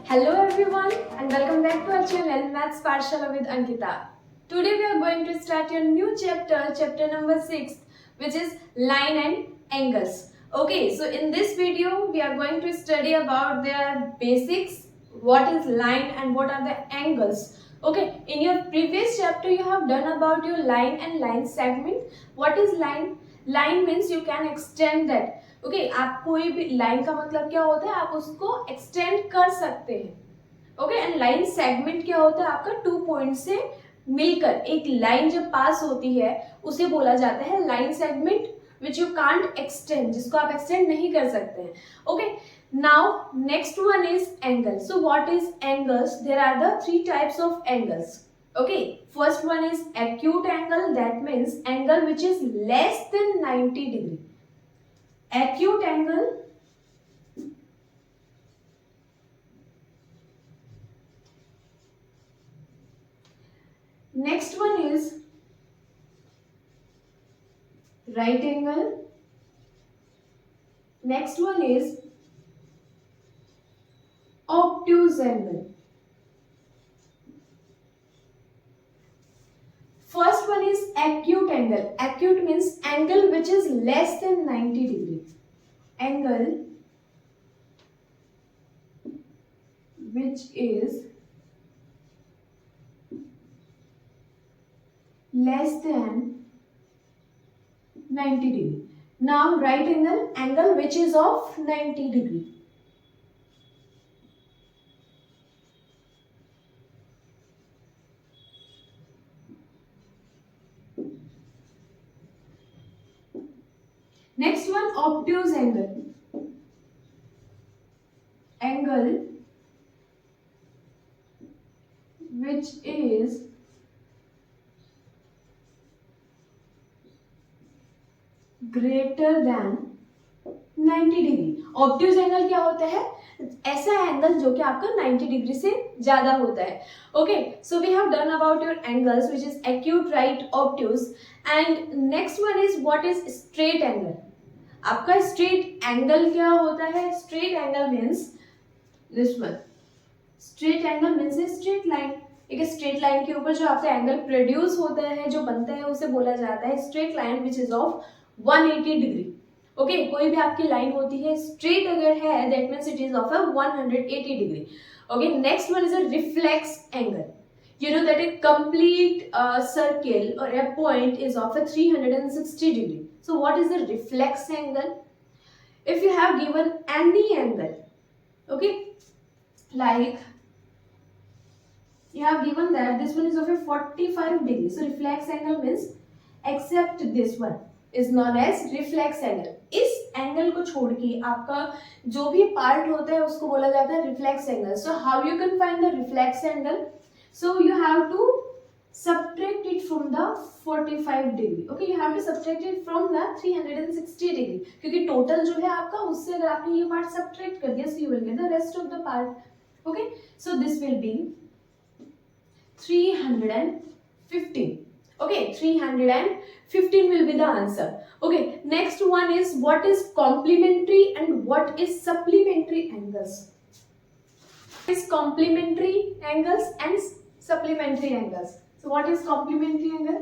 Hello everyone and welcome back to our channel Maths Parshala with Ankita. Today we are going to start your new chapter, chapter number 6, which is line and angles. Okay, so in this video we are going to study about their basics, what is line and what are the angles. Okay, in your previous chapter you have done about your line and line segment. What is line? Line means you can extend that. Okay आप कोई भी line का मतलब क्या होता है, आप उसको एक्सटेंड कर सकते हैं. ओके एंड लाइन सेगमेंट क्या होता है, आपका 2 पॉइंट से मिलकर एक लाइन जब पास होती है उसे बोला जाता है line segment which you can't extend, जिसको आप एक्सटेंड नहीं कर सकते हैं. Okay now next one is angle. So what is angles? There are the 3 types of angles. Okay, first one is acute angle, that means angle which is less than 90 degree. Acute angle next one is right angle. Next one is obtuse angle. First one is acute angle. Acute means angle which is less than 90 degree. Angle which is less than 90 degree. Now right angle, angle which is of 90 degree. Next one, obtuse angle. Angle which is greater than 90 degree. Obtuse angle क्या होता है? ऐसा angle जो कि आपका 90 degree से ज्यादा होता है. Okay so we have done about your angles which is acute, right, obtuse. And next one is what is straight angle. आपका स्ट्रेट एंगल क्या होता है? Straight angle means this one. Straight angle means a straight line. एक straight line के ऊपर जो आपका angle produce होता है, जो बनता है, उसे बोला जाता है straight line which is of 180 degree. Okay कोई भी आपकी लाइन होती है स्ट्रेट अगर है, that means it is of a 180 degree. Okay next one is a reflex angle. You know that a complete circle or a point is of a 360 degree. So what is the reflex angle? If you have given any angle, okay, like you have given that this one is of a 45 degree. So reflex angle means except this one is known as reflex angle. इस angle को छोड़ के आपका जो भी part होता है उसको बोला जाता है reflex angle. So how you can find the reflex angle? So you have to subtract it from the 45 degree. Okay, you have to subtract it from the 360 degree. क्योंकि total जो है आपका उससे अगर आपने ये part subtract कर दिया, so you will get the rest of the part. Okay, so this will be 315. Okay, 315 will be the answer. Okay, next one is what is complementary and what is supplementary angles. Is complementary angles and supplementary angles. So what is complementary angle?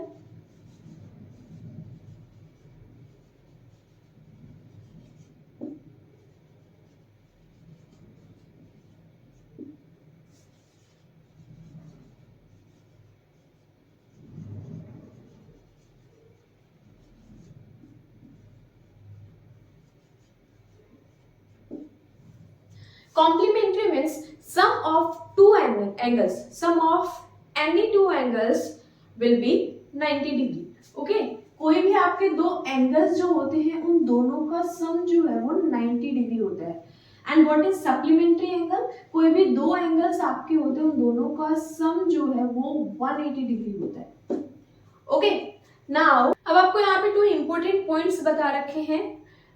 Complementary means sum of two angles. Sum of any two angles will be 90 degree. Okay? कोई भी आपके दो angles जो होते हैं उन दोनों का सम जो है वो 90 डिग्री होता है. And what is supplementary angle? कोई भी दो एंगल्स आपके होते हैं उन दोनों का सम जो है वो 180 डिग्री होता है. ओके नाउ अब आपको यहाँ पे 2 इंपॉर्टेंट पॉइंट्स बता रखे हैं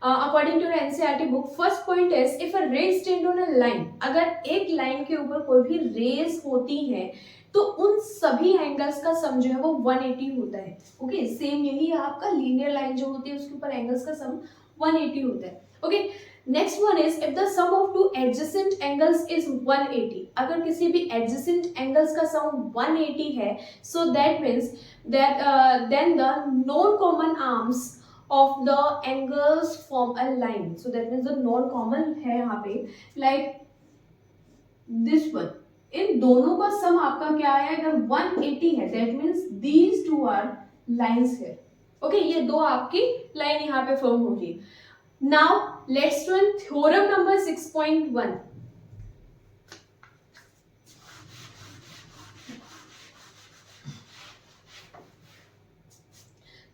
according to NCERT book. First point is if a ray stand on a line. अगर एक लाइन के ऊपर कोई भी रेज होती है तो उन सभी एंगल्स का सम जो है वो 180 होता है. ओके सेम यही है आपका लीनियर लाइन जो होती है उसके ऊपर एंगल्स का सम 180 होता है. Okay next one is if the sum of two adjacent angles is 180, अगर किसी भी एडजेसेंट एंगल्स का सम 180 है, so that means that then the non common arms of the angles form a line. So that means the non common है यहाँ पे like this one. इन दोनों का सम आपका क्या है, अगर 180 है, that means these two are lines here. Okay, ये दो आपकी लाइन यहाँ पे फॉर्म होगी. Now let's do theorem number 6.1.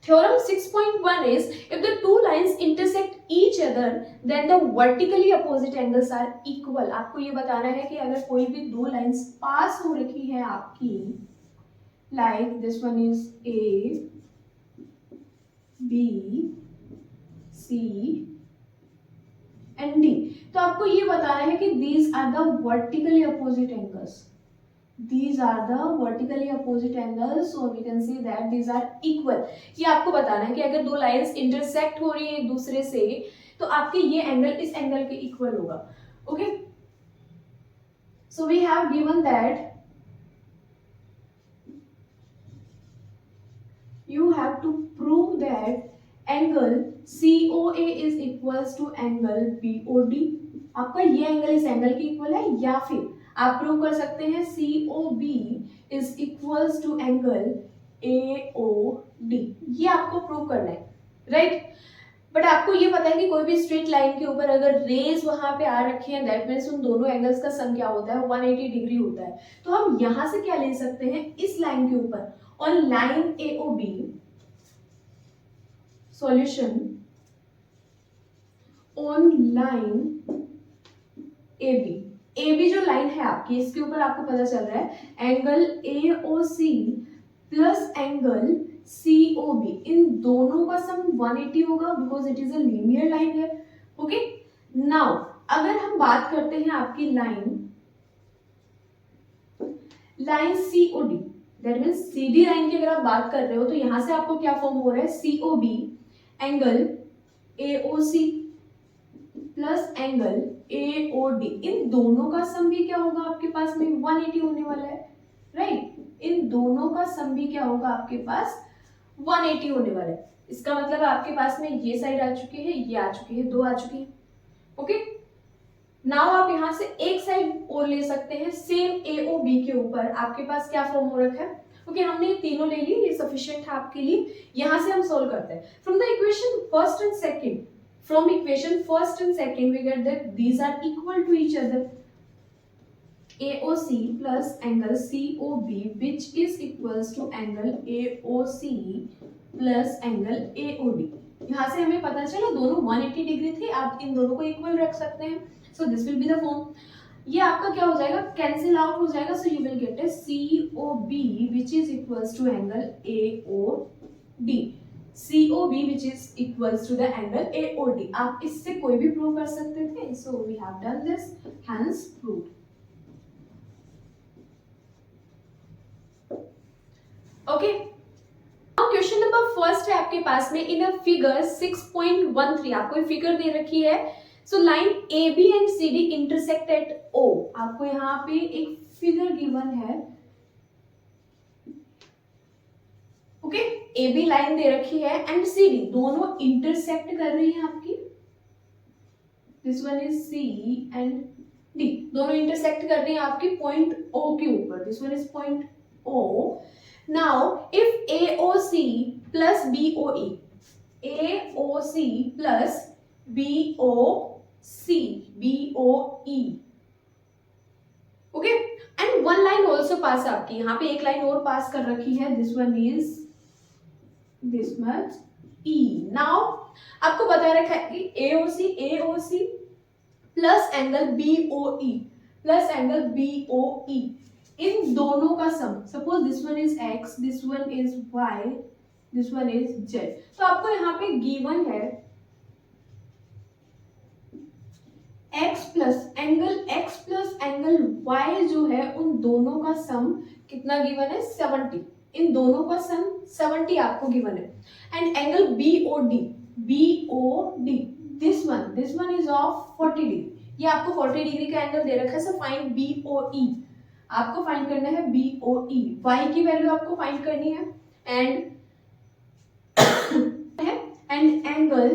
Theorem 6.1 is if the two lines intersect each other then the vertically opposite angles are equal. आपको ये बताना है कि अगर कोई भी दो लाइंस पास हो रखी है आपकी, like this one is A, B, C and D, तो आपको ये बताना है कि these are the vertically opposite angles. These are the vertically opposite angles, so we can say that these are equal. ये आपको बताना है कि अगर दो लाइंस इंटरसेक्ट हो रही है एक दूसरे से तो आपके ये एंगल इस एंगल के इक्वल होगा. Okay, so we have given that you have to prove that angle COA is equals to angle BOD. आपका ये एंगल इस एंगल के इक्वल है, या फिर आप प्रूव कर सकते हैं COB is equals to angle AOD. ये आपको प्रूव करना है, राइट? बट आपको ये पता है कि कोई भी स्ट्रेट लाइन के ऊपर अगर रेज वहां पे आ रखी है, दैट मीन्स उन दोनों एंगल्स का सम क्या होता है, 180 डिग्री होता है. तो हम यहां से क्या ले सकते हैं, इस लाइन के ऊपर on line AOB solution on line AB जो लाइन है आपकी, इसके ऊपर आपको पता चल रहा है angle AOC plus angle COB, इन दोनों का सम 180 होगा because it is a linear line है. ओके, नाउ अगर हम बात करते हैं आपकी line COD, that means CD line की अगर आप बात कर रहे हो तो यहां से आपको क्या फॉर्म हो रहा है, COB angle AOC plus angle AOD, इन दोनों का सम भी क्या होगा आपके पास में 180 होने वाला है, राइट? इन दोनों का सम भी क्या होगा आपके पास 180 होने वाला है. इसका मतलब आपके पास में ये साइड आ चुकी है, ये आ चुकी है, दो आ चुकी है. ओके, नाउ आप यहां से एक साइड और ले सकते हैं, सेम AOB के ऊपर आपके पास क्या फॉर्म हो रखा है. ओके, हमने ये तीनों ले ली, ये सफिशिएंट है आपके लिए. यहां से हम सोल्व करते हैं from the equation first and second. From equation first and second we get that these are equal to each other. AOC plus angle COB which is equals to angle AOC plus angle AOD. यहाँ से हमें पता चला दोनों 180 degree थे, आप इन दोनों को इक्वल रख सकते हैं. So this will be the form. ये आपका क्या हो जाएगा, कैंसिल आउट हो जाएगा. So you will get a COB which is equals to angle AOD. COB which is equals to the angle AOD. आप इससे कोई भी प्रूव कर सकते थे. So we have done this, hence proved. Okay. Now question number first है आपके पास में in a figure 6.13. आपको फिगर दे रखी है. So line AB and CD intersect at O. आपको यहाँ पे एक फिगर गिवन है. ओके, AB लाइन दे रखी है एंड CD दोनों इंटरसेक्ट कर रही हैं आपकी. This one is C and D, दोनों इंटरसेक्ट कर रही हैं आपकी पॉइंट O के ऊपर. This one is point O. Now if AOC plus BOE, AOC plus BOE, okay, and one line also pass आपकी, यहाँ पे एक लाइन और पास कर रखी है. This one is this much E. Now आपको बता रखा है कि AOC plus angle BOE plus angle BOE, इन दोनों का sum, suppose this one is X, this one is Y, this one is Z. तो आपको यहाँ पे गिवन है X प्लस एंगल Y जो है उन दोनों का सम कितना गिवन है, 70. इन दोनों का सम 70 आपको गिवन है. And angle BOD this one is of 40 degree. ये आपको 40 डिग्री का एंगल दे रखा है, सो फाइंड BOE। आपको फाइंड करना है BOE, y की वैल्यू आपको फाइंड करनी है and angle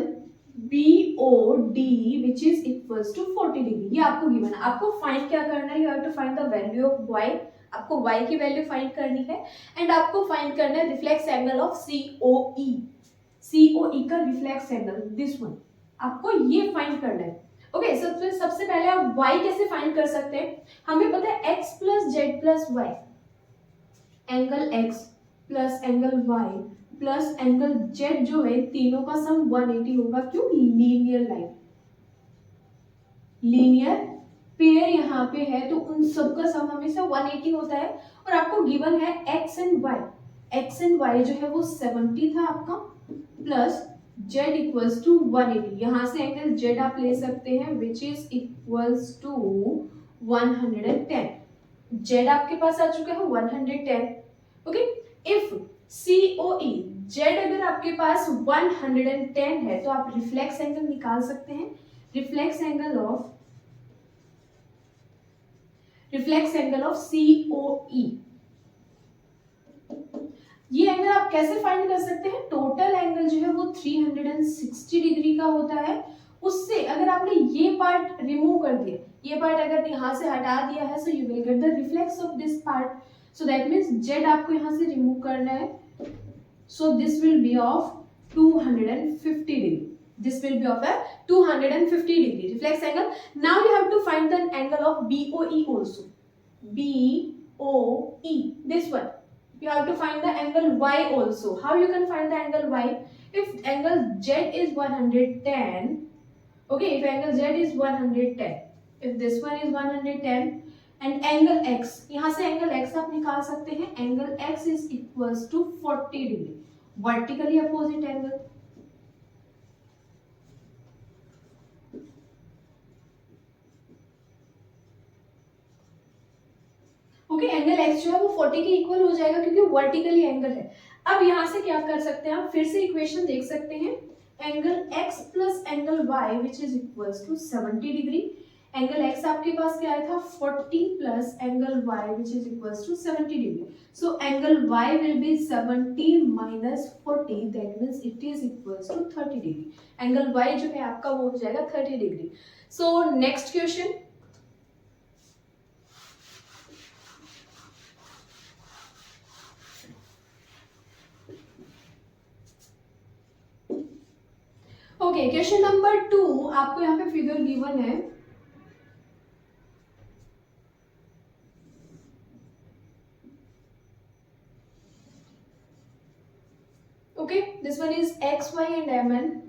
BOD which is equals to 40 degree. ये आपको गिवन है। आपको फाइंड क्या करना है, you have to find the value of y। आपको y की वैल्यू फाइंड करनी है एंड आपको फाइंड करना है रिफ्लेक्स एंगल ऑफ COE का रिफ्लेक्स एंगल, दिस वन आपको ये फाइंड करना है। ओके, सबसे पहले आप y कैसे फाइंड कर सकते हैं, हमें पता है x plus z plus y, angle x plus angle y plus angle z जो है तीनों का सम 180 होगा। क्यों? लीनियर लाइन, लीनियर पेयर यहाँ पे है तो उन सब का सम हमेशा 180 होता है। और आपको गिवन है x एंड y जो है वो 70 था आपका, प्लस z इक्वल्स टू 180। यहाँ से एंगल z आप ले सकते हैं which is equals to 110। z आपके पास आ चुका है 110। ओके, इफ COE z अगर आपके पास 110 है तो आप रिफ्लेक्स एंगल निकाल सकते हैं। रिफ्लेक्स एंगल ऑफ COE, ये एंगल आप कैसे फाइंड कर सकते हैं, टोटल एंगल जो है वो 360 डिग्री का होता है। उससे अगर आपने ये पार्ट रिमूव कर दिया, ये पार्ट अगर यहाँ से हटा दिया है, so you will get the reflex of this part. So that means z आपको यहाँ से रिमूव करना है, so this will B of 250 degree. This will be of a 250 degree reflex angle. Now you have to find the angle of BOE also. BOE, this one. You have to find the angle Y also. How you can find the angle Y? If angle Z is 110, okay, if angle Z is 110, if this one is 110 and angle X, यहाँ से angle X आप निकाल सकते हैं, angle X is equals to 40 degree, vertically opposite angle. Okay, angle x जो है वो 40 के इक्वल हो जाएगा क्योंकि वर्टिकली एंगल है। अब यहाँ से क्या कर सकते हैं, आप फिर से इक्वेशन देख सकते हैं, angle x plus angle y which is equals to 70 degree. Angle x आपके पास क्या आया था 40 plus angle y which is equals to 70 degree. So angle y will be 70 minus 40, that means it is equals to 30 degree. Angle y जो है आपका वो हो जाएगा 30 degree. So next question, okay, question number 2 आपको यहाँ पे फिगर गिवन है। Okay, this one is x, y and mn.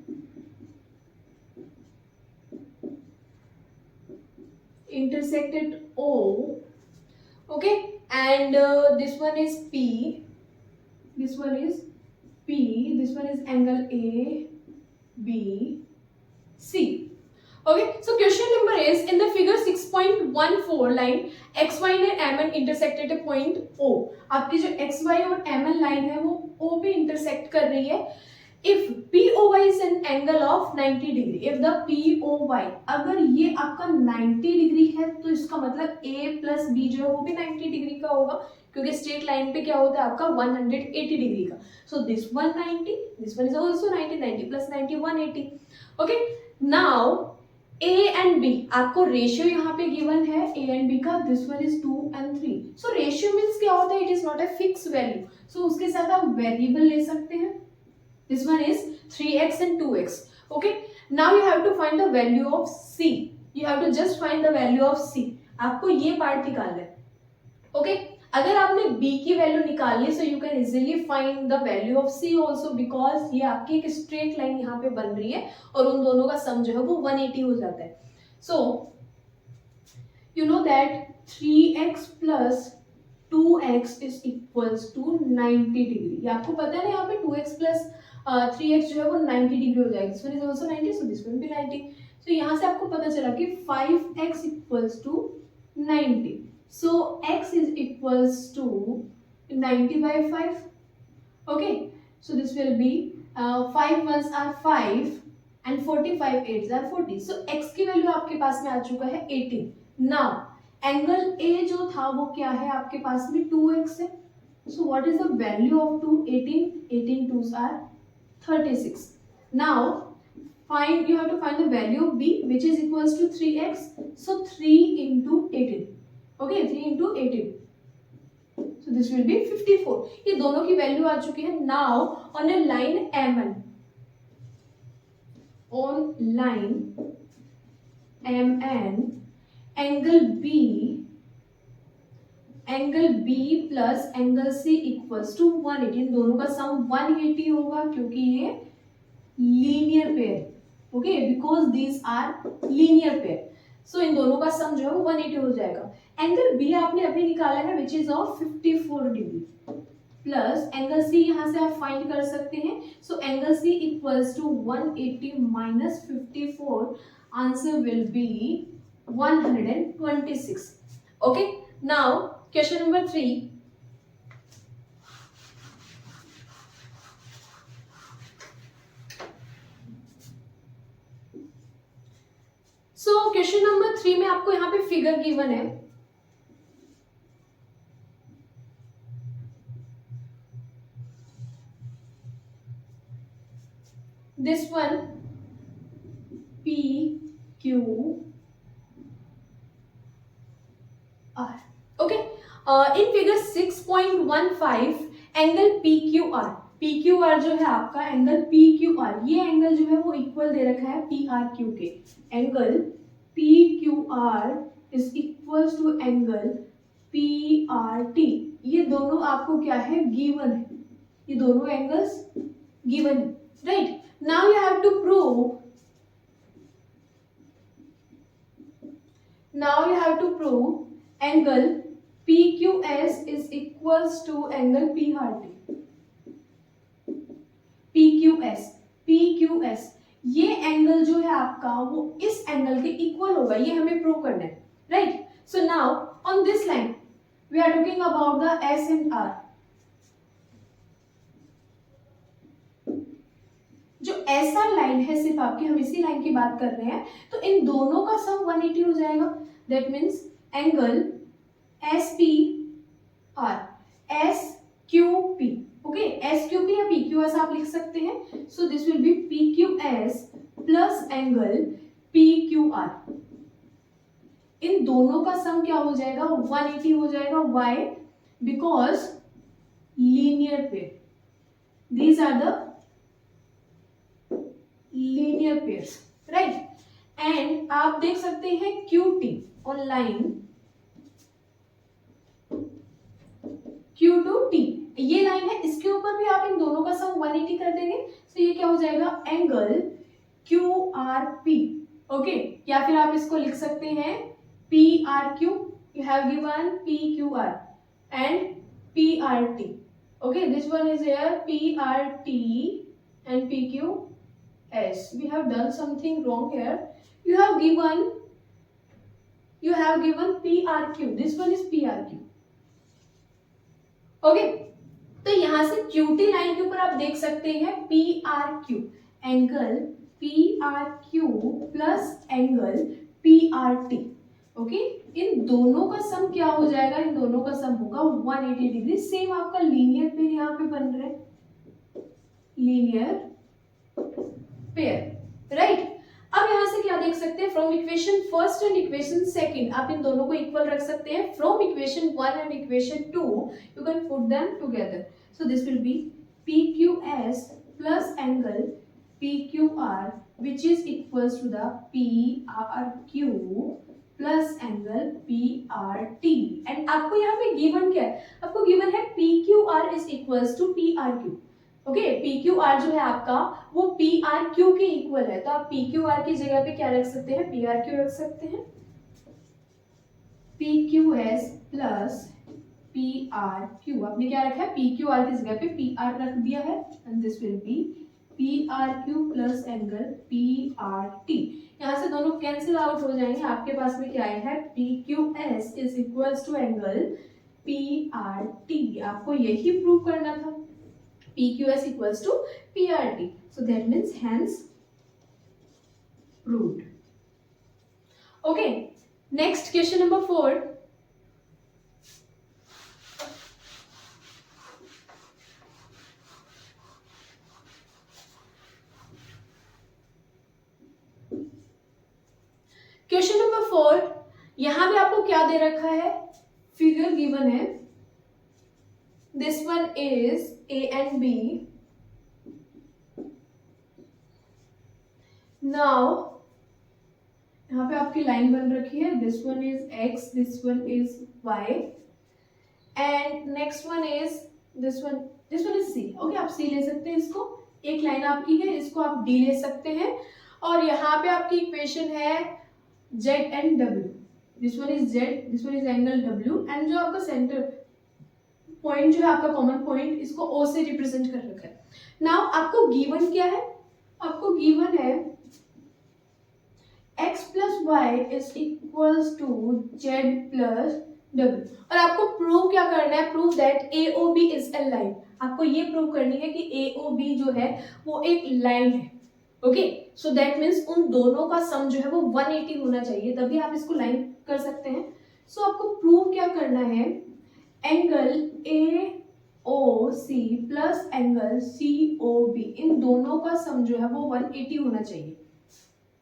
Intersected O. Okay, and this one is P. This one is P. This one is angle A, B, C. Okay, so question number is in the figure 6.14 line XY and MN intersect at a point O. आपकी जो XY और MN line है वो O पे intersect कर रही है। If POY is an angle of 90 degree, if the POY अगर ये आपका 90 डिग्री है तो इसका मतलब A प्लस B जो है वो भी 90 डिग्री का होगा क्योंकि स्ट्रेट लाइन पे क्या होता है आपका 180 डिग्री का। So this one 90, this one is also 90, 90 plus 90 180। Okay, now A and B आपको रेशियो यहाँ पे गिवन है A एंड B का, this one is 2 and 3। So ratio means क्या होता है, it is not a fix value, so उसके साथ आप वेरिएबल ले सकते हैं। This one is 3x and 2x। Okay, now you have to find the value of C, you have to just find the value of C। आपको ये part निकालना है। ओके, अगर आपने b की वैल्यू निकाल ली, so you can easily find the value of c also, because ये आपकी एक स्ट्रेट लाइन यहाँ पे बन रही है और उन दोनों का सम जो है वो 180 हो जाता है। So you know that 3x plus 2x is equals to 90 degree. ये आपको पता है ना, यहाँ पे 2x प्लस 3x जो है वो 90 डिग्री हो जाएगी। This one is also 90, so this one भी 90। सो यहाँ से आपको पता चला कि 5x equals to 90। So x is equals to 90 by 5. Okay, so this will be 5 ones are 5 and 45 8 are 40. So x की वैल्यू आपके पास में आ चुका है 18. नाउ एंगल ए जो था वो क्या है आपके पास में 2x है. So what is the value of 2? 18 2s are 36. Now find, you have to find the value of b which is equals to 3x. So 3 into 18. Okay, 3 into 18. So this will be 54. ये दोनों की value आ चुकी है. Now on a line M1, on line MN, angle B plus angle C equals to 180. इन दोनों का sum 180 होगा क्योंकि ये linear pair. Okay, because these are linear pair. So इन दोनों का सम जो है वो 180 हो जाएगा. एंगल बी आपने अभी निकाला है which is of 54 degree plus angle C यहां से आप फाइंड कर सकते हैं. So angle C equals to 180 minus 54. Answer will be 126. Okay, now question number 3. So question number 3 में आपको यहाँ पे फिगर गिवन है. This one P Q R. Okay, in figure 6.15 angle PQR. PQR जो है आपका एंगल PQR, ये angle जो है वो इक्वल दे रखा है PRQ के. Angle PQR is equals to angle PRT. ये दोनों आपको क्या है, गिवन है. ये दोनों एंगल्स गिवन है, right. Now you have to prove, angle PQS is equals to angle PRT. PQS ये एंगल जो है आपका वो इस एंगल के इक्वल होगा, ये हमें प्रूव करना है, right. So now on this line we are talking about the S and R. जो ऐसा लाइन है सिर्फ आपकी, हम इसी लाइन की बात कर रहे हैं, तो इन दोनों का सम 180 हो जाएगा. That means angle SPR, SQP. Okay, SQP या PQS आप लिख सकते हैं. So this will be PQS plus angle PQR. इन दोनों का सम क्या हो जाएगा, 180 हो जाएगा. Why? Because linear pair. These are the linear pairs, right. And आप देख सकते हैं QT on line Q to T, ये लाइन है, इसके ऊपर भी आप इन दोनों का सम 180 कर देंगे. तो ये क्या हो जाएगा, एंगल QRP. ओके, या फिर आप इसको लिख सकते हैं PRQ. You have given PQR and PRT. Okay, this one is here PRT and PQS. We have done something wrong here. You have given PRQ. This one is PRQ. Okay, तो यहां से QT लाइन के ऊपर आप देख सकते हैं PRQ, angle PRQ plus angle PRT. Okay, इन दोनों का सम क्या हो जाएगा, इन दोनों का सम होगा 180 डिग्री. सेम आपका लीनियर पेयर यहाँ पे बन रहा है, लीनियर पेयर, राइट. अब यहां से क्या देख सकते हैं, from equation first and equation second आप इन दोनों को इक्वल रख सकते हैं. From equation 1 and equation 2 you can put them together. So this will be PQS plus angle PQR which is equals to the PRQ plus angle PRT. And आपको यहाँ पे given क्या है, आपको गिवन है PQR is equals to PRQ. Okay, PQR जो है आपका वो PRQ के इक्वल है, तो आप PQR की जगह पे क्या रख सकते हैं, PRQ रख सकते हैं. PQS प्लस PRQ, आपने क्या रखा है, PQR की जगह पे PR रख दिया है. And this will B PRQ plus angle PRT. यहाँ से दोनों कैंसिल आउट हो जाएंगे. आपके पास में क्या है, PQS is equals to angle PRT. आपको यही प्रूव करना था, PQS equals to PRT. So that means hence proved. Okay, next question number 4. Question number 4, यहां पे आपको क्या दे रखा है, फिगर गिवन है, this one is A and B. Now यहाँ पे आपकी लाइन बन रखी है, this one is x, this one is y and next one is this one is c. Okay, आप c ले सकते हैं, इसको एक लाइन आपकी है, इसको आप d ले सकते हैं, और यहाँ पे आपकी इक्वेशन है z and w. This one is z, this one is angle w, and जो आपका सेंटर पॉइंट जो है आपका कॉमन पॉइंट, इसको o से रिप्रेजेंट कर रखा है. नाउ आपको गिवन क्या है, आपको गिवन है x plus y is equals to z plus w, और आपको प्रूव क्या करना है, prove that AOB is a line. आपको ये प्रूव करनी है कि AOB जो है वो एक लाइन है. ओके, सो दैट मीन्स उन दोनों का सम जो है वो 180 होना चाहिए, तभी आप इसको लाइन कर सकते हैं. सो आपको प्रूव क्या करना है, angle AOC plus angle COB, इन दोनों का सम जो है वो 180 होना चाहिए.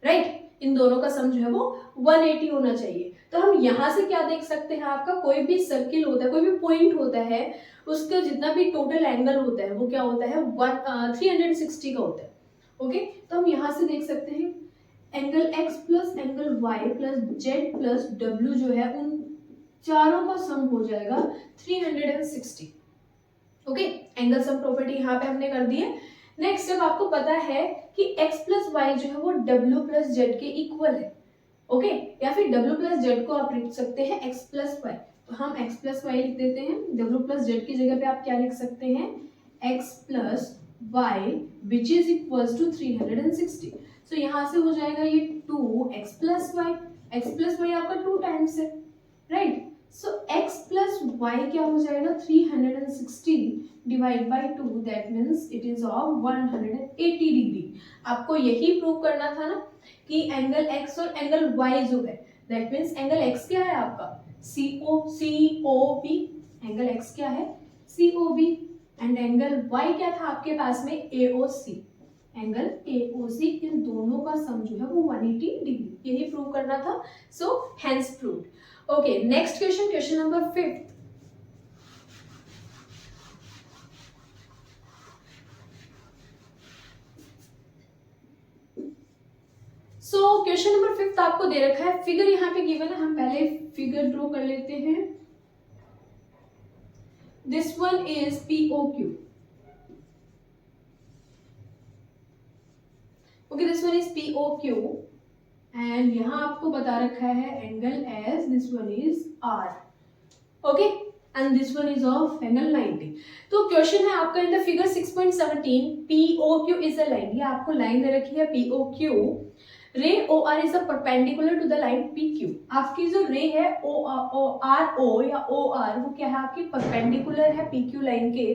राइट, इन दोनों का सम जो है वो 180 होना चाहिए. तो हम यहाँ से क्या देख सकते हैं, आपका कोई भी सर्किल होता है, कोई भी पॉइंट होता है, उसका जितना भी टोटल एंगल होता है वो क्या होता है, 360 का होता है. ओके, तो हम यहाँ से देख सकते हैं angle x plus angle y plus z plus w जो है उन चारों का सम हो जाएगा 360. ओके, एंगल सम प्रॉपर्टी यहाँ पे हमने कर दी है. नेक्स्ट, जब आपको पता है कि x प्लस वाई जो है वो w प्लस z के इक्वल है, ओके, या फिर w प्लस z को आप लिख सकते हैं x प्लस वाई, तो हम x प्लस वाई लिख देते हैं. w प्लस z की जगह पे आप क्या लिख सकते हैं, x plus y which is equals to 360. So यहाँ से हो जाएगा ये 2x plus y, x plus y आपका 2 टाइम्स है. Right, so x plus y क्या हो जाएगा, 360 divide by 2, that means it is of 180 degree. आपको यही प्रूव करना था ना कि एंगल x और एंगल y जो है, दैट मीन्स एंगल x क्या है आपका COB, एंगल x क्या है COB, एंड एंगल y क्या था आपके पास में AOC, एंगल AOC, इन दोनों का सम जो है वो 180 डिग्री, यही प्रूव करना था. So hence proved. Okay, next question, question number 5. सो क्वेश्चन नंबर 5 आपको दे रखा है, फिगर यहाँ पे गिवन है, हम पहले फिगर ड्रॉ कर लेते हैं. This one is POQ. Okay, this one is POQ and यहाँ आपको बता रखा है angle S, this one is R. Okay, and this one is of angle 90. तो क्वेश्चन है आपका in the figure 6.17, POQ is a line. ये आपको लाइन दे रखी है POQ. Ray OR is a perpendicular to the line PQ. आपकी जो रे है RO या OR वो क्या है आपकी परपेंडिकुलर है PQ लाइन के.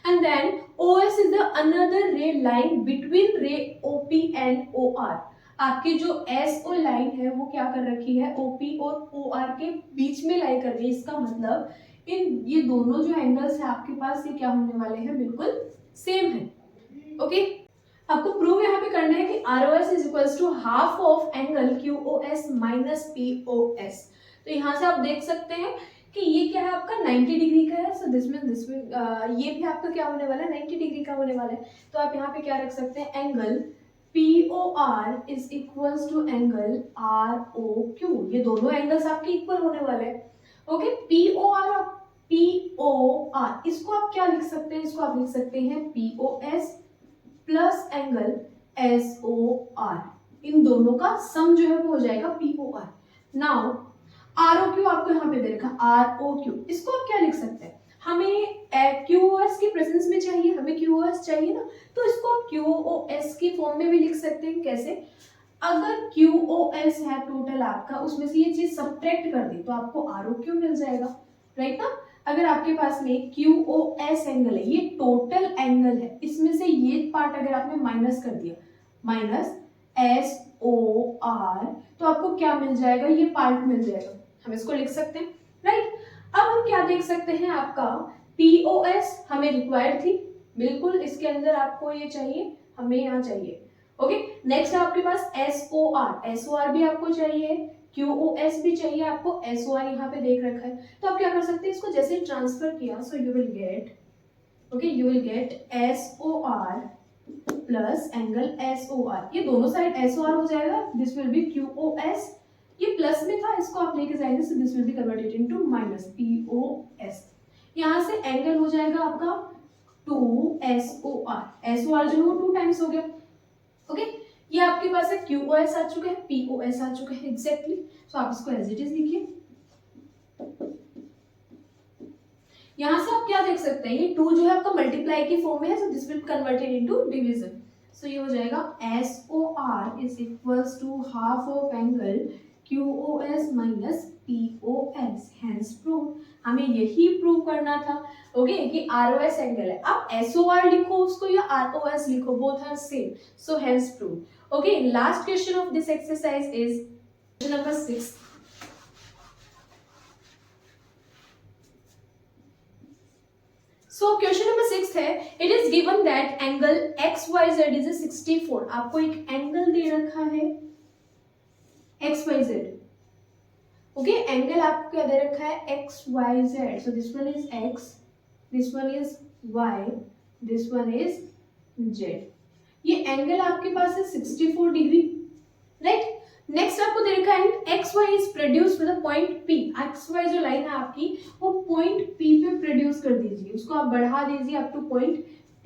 And then OS is the another ray line between ray OP and OR. आपकी जो SO लाइन है वो क्या कर रखी है, OP और OR के बीच में लाई कर रही है. इसका मतलब इन ये दोनों जो एंगल्स है आपके पास ये क्या होने वाले हैं, बिल्कुल सेम है. ओके, आपको प्रूव यहाँ पे करना है कि ROS is equals to half of angle QOS minus POS. तो यहाँ से आप देख सकते हैं कि ये क्या है आपका 90 डिग्री का है. सो दिस में ये भी आपका क्या होने वाला है, 90 डिग्री का होने वाला है. तो आप यहाँ पे क्या रख सकते हैं, angle POR is equals to angle ROQ. ये दोनों एंगल्स आपके इक्वल होने वाले हैं. ओके, POR और POR इसको आप क्या लिख सकते हैं, इसको आप लिख सकते हैं POS प्लस एंगल SOR. इन दोनों का सम जो है वो हो जाएगा POR. नाउ ROQ आपको यहाँ पे दे रखा ROQ, इसको आप क्या लिख सकते हैं, हमें QoS की प्रेजेंस में चाहिए, हमें QoS चाहिए ना, तो इसको आप QoS की फॉर्म में भी लिख सकते हैं. कैसे, अगर QoS है टोटल आपका, उसमें से ये चीज सब्ट्रैक्ट कर दी तो आपको ROQ मिल जाएगा. राइट ना, अगर आपके पास में QoS एंगल है, ये टोटल एंगल है, इसमें से ये पार्ट अगर आपने माइनस कर दिया, माइनस SOR, तो आपको क्या मिल जाएगा, ये पार्ट मिल जाएगा, हम इसको लिख सकते हैं, राइट। अब हम क्या देख सकते हैं, आपका POS हमें रिक्वायर्ड थी, बिल्कुल इसके अंदर आपको ये चाहिए, हमें यहाँ चाहिए, ओके। नेक्स्ट है आपके पास SOR भी आपको चाहिए, QoS भी चाहिए आपको, SOR यहाँ पे देख रखा है, तो आप क्या कर सकते हैं, इसको जैसे ट्रांसफर किया, so you will get, okay, you will get SOR plus angle SOR, ये दोनों साइड SOR हो जाएगा, दिस विल बी QoS, ये प्लस में था, इसको आप लेके जाएंगे, सो this will be converted into minus POS, यहाँ से एंगल हो जाएगा आपका 2SOR, SOR जो है 2 टाइम्स हो गया, ओके। ये आपके पास है QoS आ चुका है, POS आ चुका है, एग्जैक्टली, सो आप इसको एज इट इज लिखिए। यहां से आप क्या देख सकते हैं, ये 2 जो है आपका मल्टीप्लाई की फॉर्म में है, so this will converted into division, so ये हो जाएगा SOR is equals to half of angle QoS minus POS, hence prove, हमें यही प्रूव करना था, ओके, कि ROS एंगल है, आप SOR लिखो उसको या ROS लिखो, both are same, so hence prove, okay. Last question of this exercise is question number 6। So question number 6 है, it is given that angle XYZ is 64, आपको एक एंगल दे रखा है XYZ, ओके, एंगल आपको क्या दे रखा है XYZ, so this one is X, this one is Y, this one is Z, ये एंगल आपके पास है 64 डिग्री, राइट। नेक्स्ट आपको दे रखा है XY is produced with point P, XY जो लाइन है आपकी वो पॉइंट P पे प्रोड्यूस कर दीजिए, उसको आप बढ़ा दीजिए अप टू पॉइंट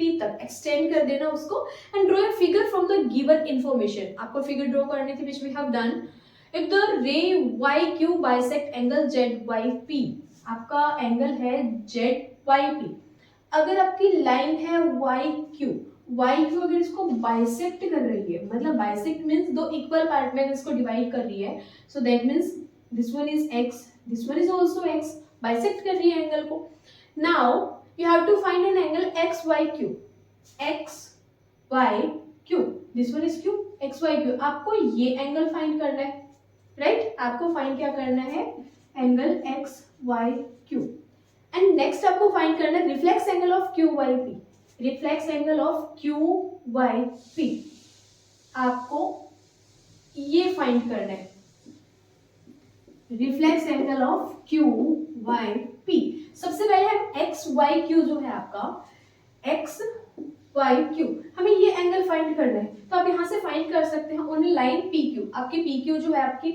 P तक, एक्सटेंड कर देना उसको, and draw a figure from the given information, आपको फिगर ड्रॉ करनी थी, which we have done. If the ray YQ bisect angle ZYP, आपका एंगल है ZYP, अगर आपकी लाइन है YQ अगर इसको बाइसेक्ट कर रही है, मतलब बाइसेक्ट मींस दो इक्वल पार्ट में इसको डिवाइड कर रही है, so that means this one is X, this one is also X, bisect कर रही है एंगल को। Now you have to find an angle XYQ, this one is Q, XYQ, आपको ये एंगल फाइंड करना है, राइट, आपको फाइंड क्या करना है, एंगल XYQ, एंड नेक्स्ट आपको फाइंड करना है reflex angle of QYP, reflex angle of QYP, आपको ये फाइंड करना है, रिफ्लेक्स एंगल ऑफ QYP। सबसे पहले हम XYQ जो है आपका XYQ, हमें ये एंगल फाइंड करना है, तो आप यहाँ से फाइंड कर सकते हैं ऑन लाइन PQ, आपकी PQ जो है आपकी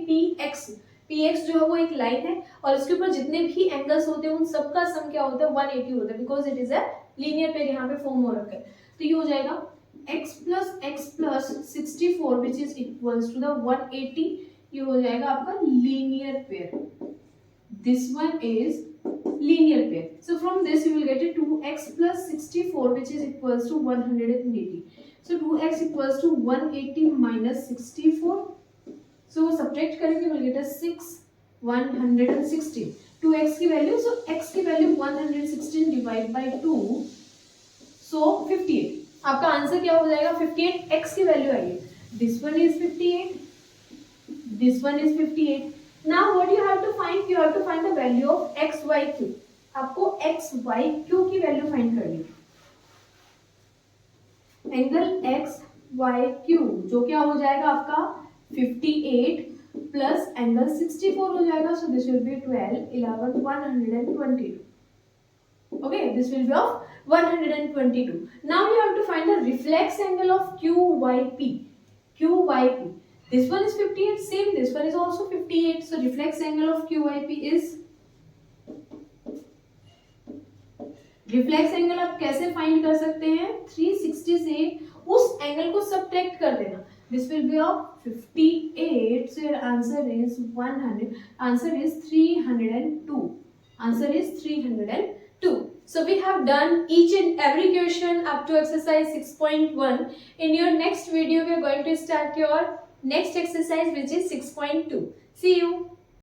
PX जो है वो एक लाइन है, और इसके ऊपर जितने भी एंगल्स होते हैं उन सबका सम क्या होता है 180 होता है, because it is a linear pair यहाँ पे फॉर्म हो रखा है, तो ये हो जाएगा x plus 64 which is equals to the 180, ये हो जाएगा आपका linear pair, this one is linear pair, so from this you will get a 2x plus 64 which is equals to 180, so 2x equals to 180 minus 64, so subtract करेंगे we'll get a 6 116, 2x की value, so x की value 116 divide by 2, so 58, आपका answer क्या हो जाएगा 58, x की value आई है, this one is 58, this one is 58। Now what you have to find? You have to find the value of XYQ, आपको XYQ की value find करनी है, एंगल XYQ जो क्या हो जाएगा आपका 58 प्लस एंगल 64 हो जाएगा, so this will be 12 11 122, okay, this will be of 122। Now you have to find the reflex angle of QYP, this one is 58, same, this one is also 58, so reflex angle of QYP is, reflex angle आप कैसे find कर सकते हैं, 360 से उस angle को subtract कर देना, this will B of 58, so your answer is 100, answer is 302, answer is 302। So we have done each and every question up to exercise 6.1. In your next video we are going to start your next exercise which is 6.2. See you.